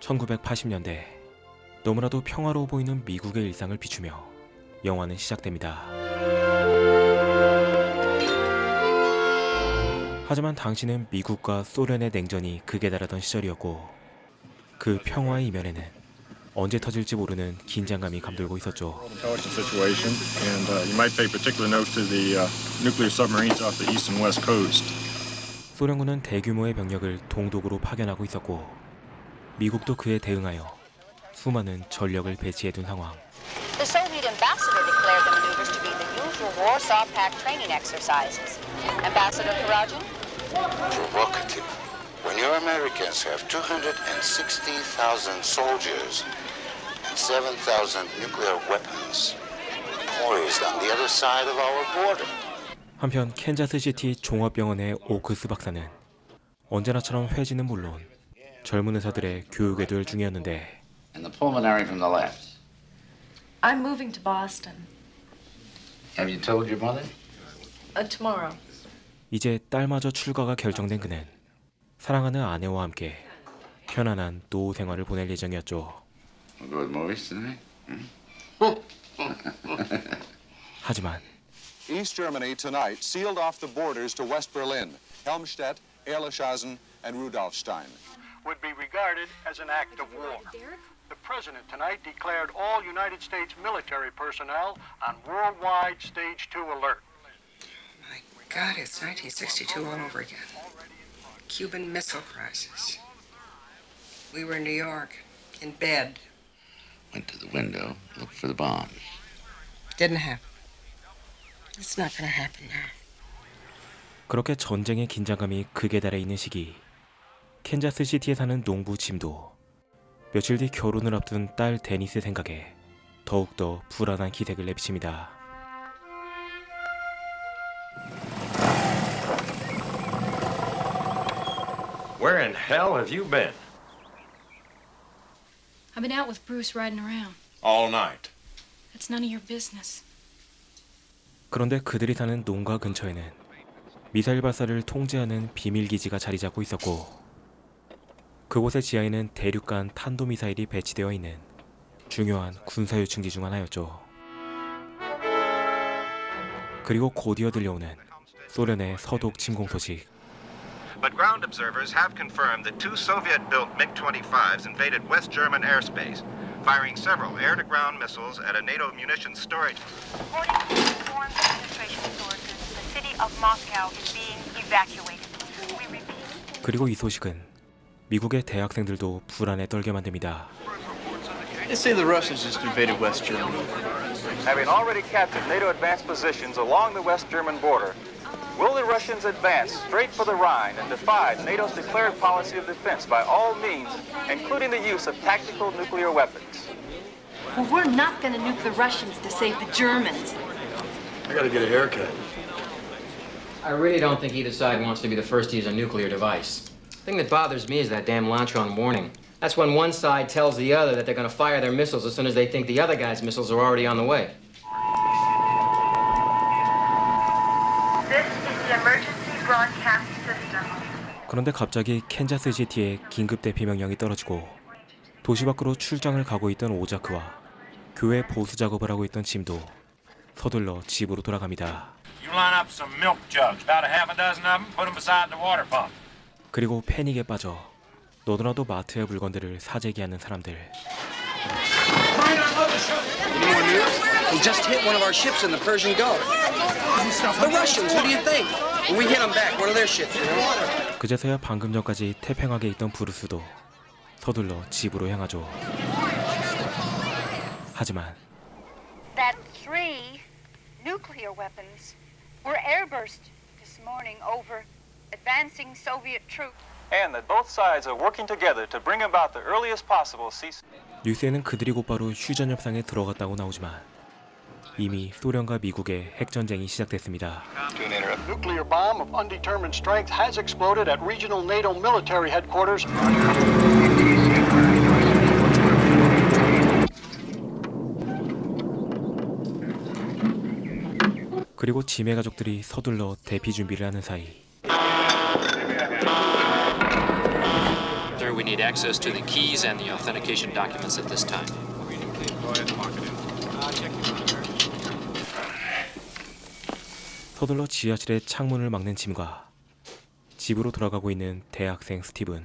1980년대 너무나도 평화로워 보이는 미국의 일상을 비추며 영화는 시작됩니다. 하지만 당시는 미국과 소련의 냉전이 극에 달하던 시절이었고 그 평화의 이면에는 언제 터질지 모르는 긴장감이 감돌고 있었죠. 소련군은 대규모의 병력을 동독으로 파견하고 있었고 미국도 그에 대응하여 수많은 전력을 배치해둔 상황. The Soviet ambassador declared the maneuvers to be the usual Warsaw Pact training exercises. Ambassador Karajin? Provocative. When your Americans have 260,000 soldiers and 7,000 nuclear weapons poised on the other side of our border. 한편 캔자스시티 종합병원의 오크스 박사는 언제나처럼 회지는 물론 젊은 의사들의 교육에도 열중이었는데 And the pulmonary from the left. I'm moving to Boston. Have you told your mother? Tomorrow. 이제 딸마저 출가가 결정된 그는 사랑하는 아내와 함께 편안한 노후 생활을 보낼 예정이었죠. We'll go with movies tonight? 하지만 East Germany tonight sealed off the borders to West Berlin. Helmstedt, Ehrlichhausen, and Rudolfstein. Would be regarded as an act of war. The president tonight declared all United States military personnel on worldwide Stage 2 alert. My God, it's 1962 all over again. Cuban Missile Crisis. We were in New York, in bed. Went to the window, looked for the bombs. Didn't happen. It's not gonna happen now. 그렇게 전쟁의 긴장감이 극에 달해 있는 시기 캔자스시티에 사는 농부 짐도 며칠 뒤 결혼을 앞둔 딸 데니스 생각에 더욱더 불안한 기색을 내비칩니다. Where in hell have you been? I've been out with Bruce riding around. All night. That's none of your business. 그런데 그들이 사는 농가 근처에는 미사일 발사를 통제하는 비밀기지가 자리 잡고 있었고 그곳의 지하에는 대륙간 탄도미사일이 배치되어 있는 중요한 군사요충지 중 하나였죠. 그리고 곧이어 들려오는 소련의 서독 침공 소식. But ground observers have confirmed that two Soviet-built MiG-25s invaded West German airspace, firing several air-to-ground missiles at a NATO munitions storage. According to foreign administration sources, the city of Moscow is being evacuated. We repeat. 그리고 이 소식은 미국의 대학생들도 불안에 떨게 만듭니다. They say the Russians just invaded West Germany. Having already captured NATO advanced positions along the West German border, will the Russians advance straight for the Rhine and defy NATO's declared policy of defense by all means, including the use of tactical nuclear weapons? Well, we're not going to nuke the Russians to save the Germans. I gotta get a haircut. I really don't think either side wants to be the first to use a nuclear device. The thing that bothers me is that damn Lantron warning. That's when one side tells the other that they're going to fire their missiles as soon as they think the other guy's missiles are already on the way. This is the emergency broadcast system. 그런데 갑자기 캔자스시티에 긴급 대피 명령이 떨어지고 도시 밖으로 출장을 가고 있던 오자크와 교회 보수 작업을 하고 있던 짐도 서둘러 집으로 돌아갑니다. You line up some milk jugs, about a half a dozen of them, put them beside the water pump. 그리고 패닉에 빠져 너도나도 마트의 물건들을 사재기하는 사람들. Any more news? We just hit one of our ships in the Persian Gulf. The Russians, who do you think? When we hit them back, one of their ships, you know? 그제서야 방금 전까지 태평하게 있던 브루스도 서둘러 집으로 향하죠. 하지만 That 3 nuclear weapons were airburst this morning over advancing Soviet troops. And that both sides are working together to bring about the earliest possible cease. 뉴스에는 그들이 곧바로 휴전 협상에 들어갔다고 나오지만 이미 소련과 미국의 핵전쟁이 시작됐습니다. Nuclear bomb of undetermined strength has exploded at regional NATO military headquarters. 그리고 짐의 가족들이 서둘러 대피 준비를 하는 사이 we need access to the keys and the authentication documents at this time. 서둘러 지하실의 창문을 막는 짐과 집으로 돌아가고 있는 대학생 스티븐.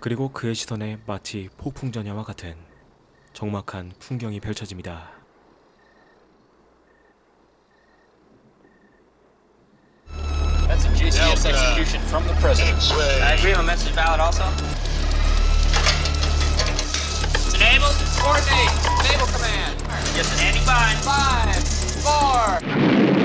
그리고 그의 시선에 마치 폭풍전야와 같은 적막한 풍경이 펼쳐집니다. That's a JCS execution from the president. I agree on message ballot also. It's enabled. Coordinate. Naval command. Yes, standing by. 5, 4.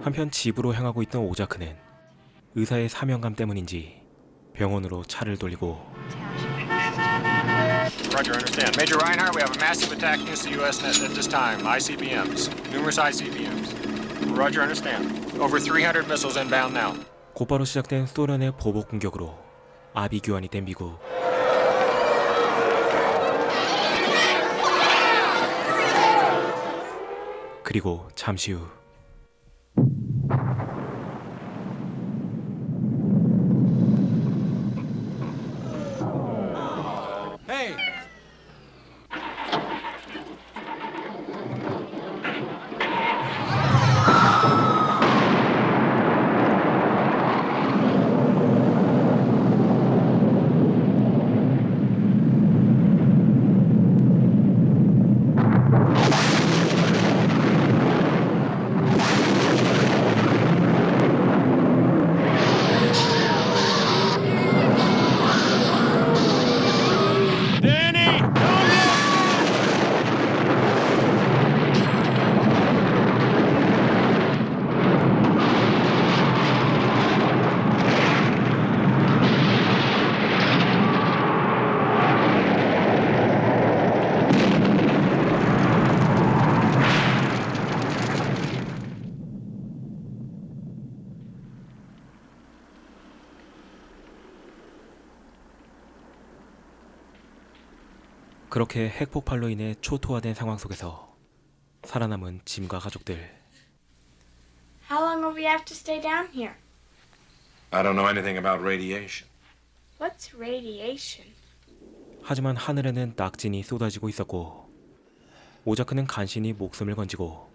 한편 집으로 향하고 있던 오자크는 의사의 사명감 때문인지 병원으로 차를 돌리고 Roger, understand. Major Reinhardt, we have a massive attack news to U.S. net at this time. ICBMs. Numerous ICBMs. Roger, understand. Over 300 missiles inbound now. 곧바로 시작된 소련의 보복 공격으로 아비 교환이 된 미국. 그리고 잠시 후 Hey! 그렇게 핵폭발로 인해 초토화된 상황 속에서 살아남은 짐과 가족들. How long will we have to stay down here? I don't know anything about radiation. What's radiation? 하지만 하늘에는 낙진이 쏟아지고 있었고 오자크는 간신히 목숨을 건지고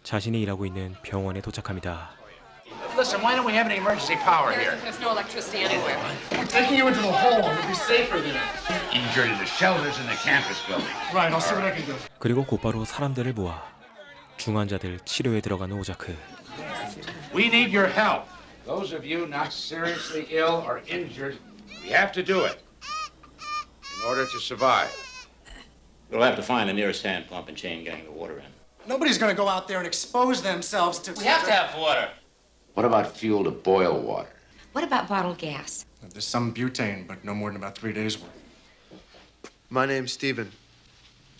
자신이 일하고 있는 병원에 도착합니다. Listen, why don't we have any emergency power here? There's no electricity anywhere. We're taking you into the hall. It'll be safer there. Injured in the shelters in the campus building. Right, I'll see what I can do. 그리고 곧바로 사람들을 모아 중환자들 치료에 들어가는 오자크. We need your help. Those of you not seriously ill or injured, we have to do it in order to survive. We'll have to find the nearest hand pump and chain getting the water in. Nobody's going to go out there and expose themselves to... We have to have water. What about fuel to boil water? What about bottled gas? There's some butane, but no more than about 3 days' worth. My name's Steven.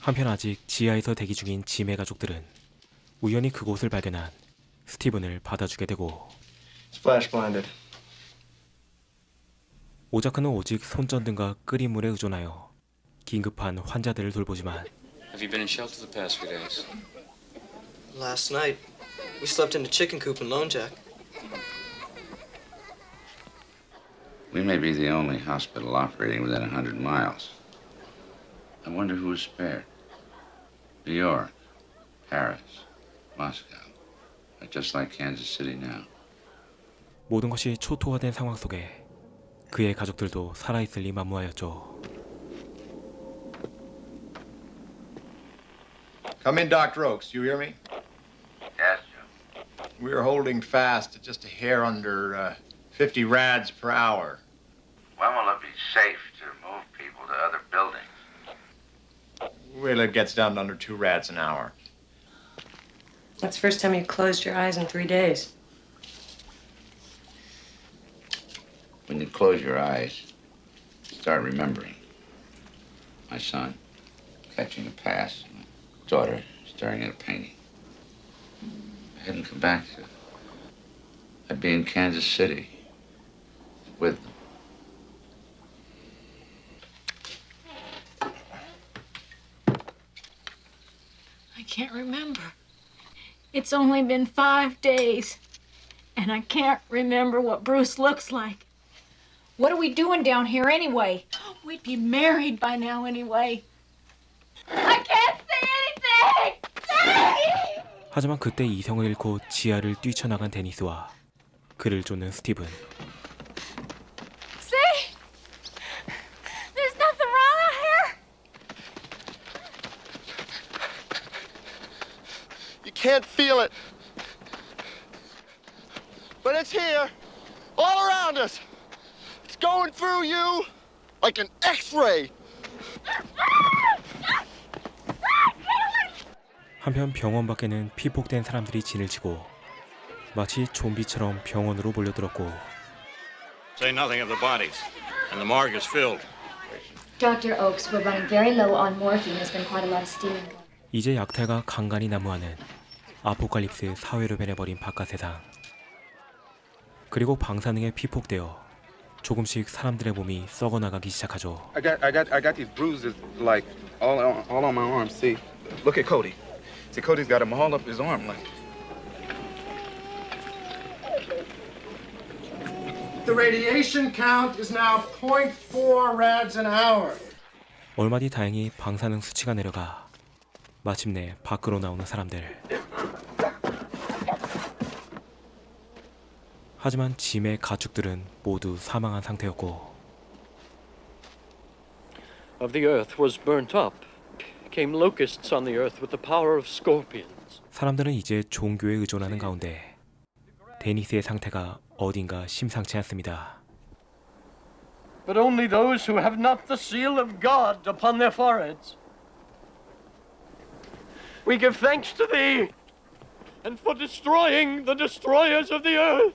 한편 아직 지하에서 대기 중인 짐의 가족들은 우연히 그곳을 발견한 스티븐을 받아주게 되고 Splash blinded. 오자크는 오직 손전등과 끓인 물에 의존하여 긴급한 환자들을 돌보지만 Have you been in shelter the past few days? Last night, we slept in a chicken coop in Lone Jack. We may be the only hospital operating within 100 miles. I wonder who is spared. New York, Paris, Moscow. Just like Kansas City now. 모든 것이 초토화된 상황 속에 그의 가족들도 살아있을리 만무하였죠. Come in, Dr. Oakes. You hear me? Yes, Joe. We're holding fast at just a hair under 50 rads per hour. When will it be safe to move people to other buildings? Well, it gets down to under 2 rads an hour. That's the first time you've closed your eyes in 3 days. When you close your eyes, start remembering. My son catching a pass, my daughter staring at a painting. I hadn't come back. I'd be in Kansas City with them. I can't remember. It's only been 5 days, and I can't remember what Bruce looks like. What are we doing down here anyway? We'd be married by now anyway. I can't see anything! 하지만 그때 이성을 잃고 지하를 뛰쳐나간 데니스와 그를 쫓는 스티븐. See? There's nothing wrong out here. You can't feel it. But it's here, all around us. It's going through you like an X-ray. 한편 병원 밖에는 피폭된 사람들이 진을 치고 마치 좀비처럼 병원으로 몰려들었고 Say nothing of the bodies, and the morgue is filled. Dr. Oakes, we're running very low on morphine. There's been quite a lot of stealing. 이제 약탈가 간간히 난무하는 아포칼립스 사회로 변해버린 바깥 세상. 그리고 방사능에 피폭되어 조금씩 사람들의 몸이 썩어나가기 시작하죠. I got these bruises like all on my arm. See, look at Cody. See, Cody's got them all up his arm like. The radiation count is now 0.4 rads an hour. 얼마 뒤 다행히 방사능 수치가 내려가 마침내 밖으로 나오는 사람들. 하지만 짐의 가축들은 모두 사망한 상태였고 Of the earth was burnt up. Came locusts on the earth with the power of scorpions. 사람들은 이제 종교에 의존하는 가운데 데니스의 상태가 어딘가 심상치 않습니다. But only those who have not the seal of God upon their foreheads. We give thanks to thee, and for destroying the destroyers of the earth.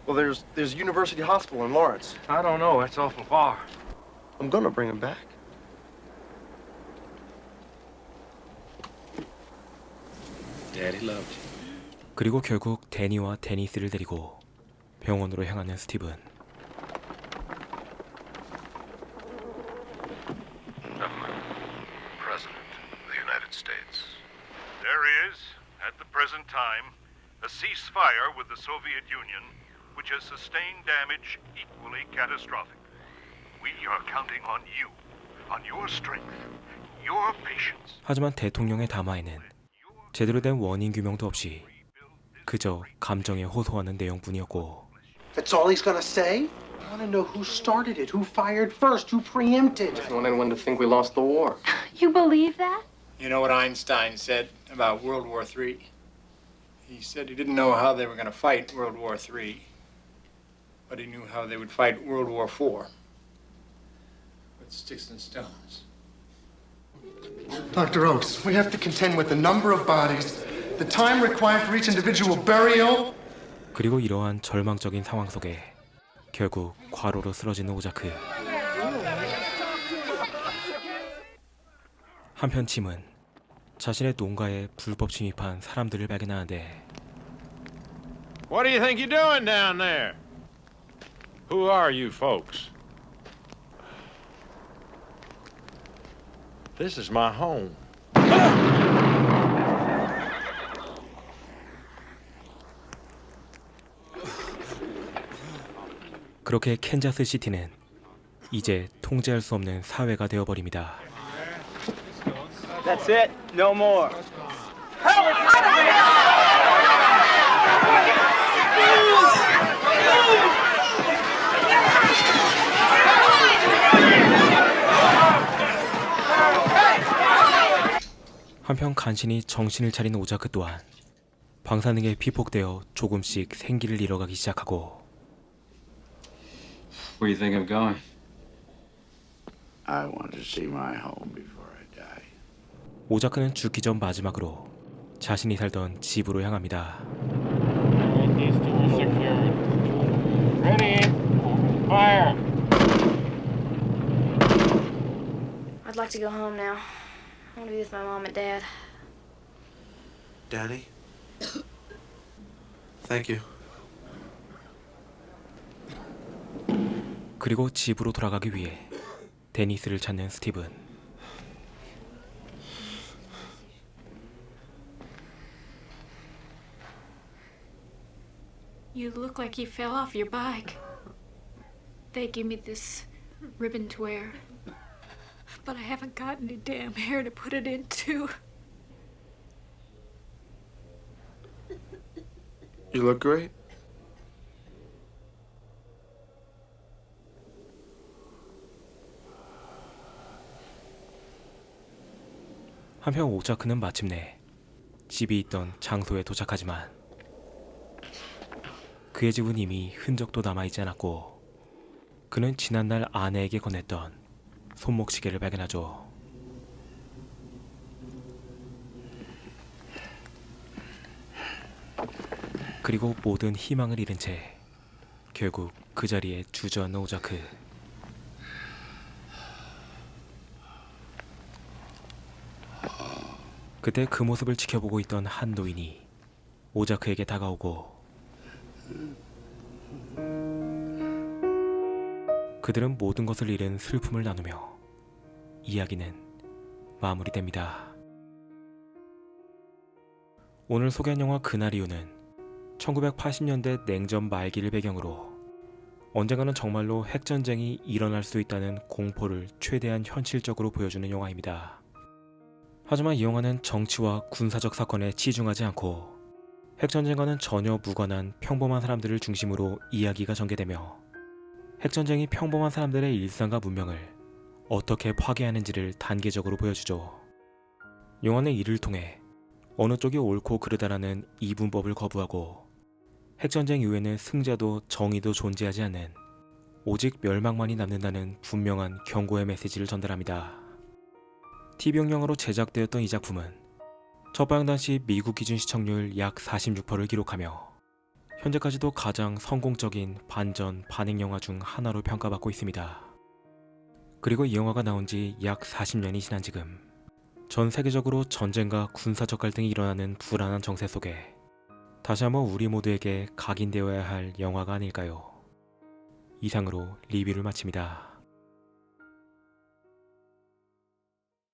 Well, there's University Hospital in Lawrence. I don't know. That's awful far. I'm gonna bring him back. Daddy loved you. 그리고 결국 데니와 데니스를 데리고 병원으로 향하는 스티븐. President of the United States. There is, at the present time, a ceasefire with the Soviet Union, which has sustained damage equally catastrophic. We are counting on you, on your strength, your patience. 하지만 대통령의 담화에는 제대로 된 원인 규명도 없이 그저 감정에 호소하는 내용뿐이었고. That's all he's gonna say? I want to know who started it, who fired first, who preempted. I want anyone to think we lost the war. You believe that? You know what Einstein said about World War III? He said he didn't know how they were going to fight World War III, but he knew how they would fight World War IV with sticks and stones. Dr. Oakes, we have to contend with the number of bodies, the time required for each individual burial. 그리고 이러한 절망적인 상황 속에 결국 과로로 쓰러지는 오자크. 한편 짐은 자신의 농가에 불법 침입한 사람들을 발견하는데 What do you think you're doing down there? Who are you folks? This is my home. 그렇게 캔자스 시티는 이제 통제할 수 없는 사회가 되어버립니다. That's it. No more. 한편 간신히 정신을 차린 오자크 또한 방사능에 피폭되어 조금씩 생기를 잃어가기 시작하고. Where do you think I'm going? I want to see my home before I die. 오자크는 죽기 전 마지막으로 자신이 살던 집으로 향합니다. These doors secured. Ready. Fire. I'd like to go home now. I want to be with my mom and dad. Daddy? Thank you. 그리고 집으로 돌아가기 위해 데니스를 찾는 스티븐. You look like you fell off your bike. They gave me this ribbon to wear, but I haven't got any damn hair to put it into. You look great. 한편 오자크는 마침내 집이 있던 장소에 도착하지만 그의 집은 이미 흔적도 남아있지 않았고 그는 지난날 아내에게 건넸던 손목시계를 발견하죠. 그리고 모든 희망을 잃은 채 결국 그 자리에 주저앉는 오자크. 그때 그 모습을 지켜보고 있던 한 노인이 오자크에게 다가오고 그들은 모든 것을 잃은 슬픔을 나누며 이야기는 마무리됩니다. 오늘 소개한 영화 그날 이후는 1980년대 냉전 말기를 배경으로 언젠가는 정말로 핵전쟁이 일어날 수 있다는 공포를 최대한 현실적으로 보여주는 영화입니다. 하지만 이 영화는 정치와 군사적 사건에 치중하지 않고 핵전쟁과는 전혀 무관한 평범한 사람들을 중심으로 이야기가 전개되며 핵전쟁이 평범한 사람들의 일상과 문명을 어떻게 파괴하는지를 단계적으로 보여주죠. 영화는 이를 통해 어느 쪽이 옳고 그르다라는 이분법을 거부하고 핵전쟁 이후에는 승자도 정의도 존재하지 않는 오직 멸망만이 남는다는 분명한 경고의 메시지를 전달합니다. TV용 영화로 제작되었던 이 작품은 첫 방영 당시 미국 기준 시청률 약 46%를 기록하며 현재까지도 가장 성공적인 반전 반행 영화 중 하나로 평가받고 있습니다. 그리고 이 영화가 나온 지 약 40년이 지난 지금 전 세계적으로 전쟁과 군사적 갈등이 일어나는 불안한 정세 속에 다시 한번 우리 모두에게 각인되어야 할 영화가 아닐까요? 이상으로 리뷰를 마칩니다.